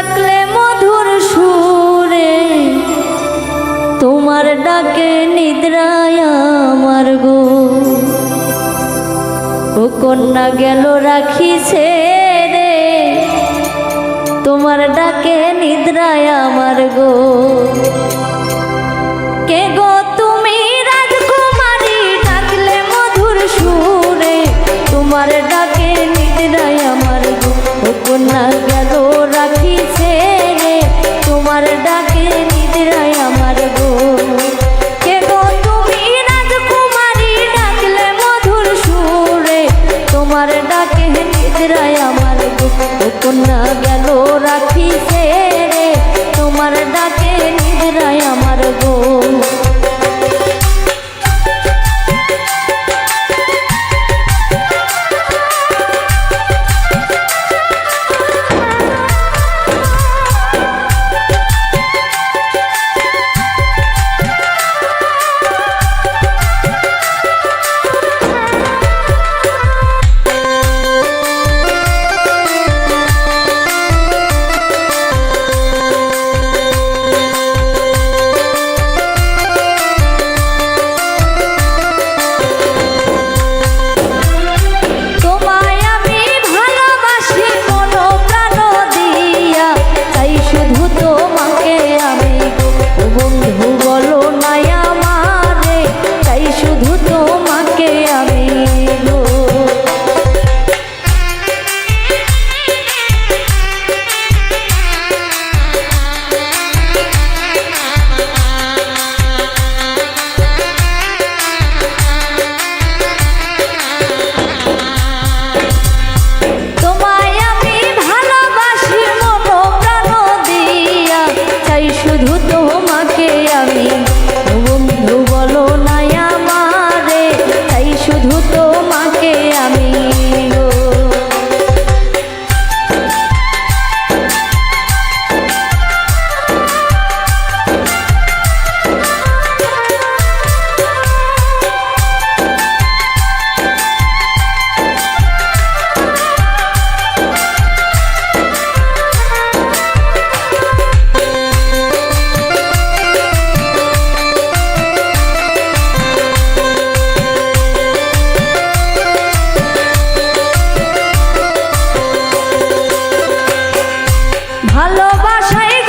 ডাকলে মধুর সুরে, তোমার ডাকে নিদ্রায় আমার গো। ও কন্যা গেল রাখিছে রে, তোমার ডাকে নিদ্রায় আমার গো। কে গো তুমি রাজকুমারী, ডাকলে মধুর সুরে, তোমার ডাকে নিদ্রায় আমার গো। ও কন্যা গেল রাখিছে রে, তোমার ডাকে নিদ্রায় আমার গো। কে গো তুমি রাজকুমারী, ডাকলে মধুর সুরে, তোমার ডাকে নিদ্রায় আমার গো। ও কন্যা গেল রাখিছে রে, তোমার ডাকে নিদ্রায় আমার গো। ভালোবাসায়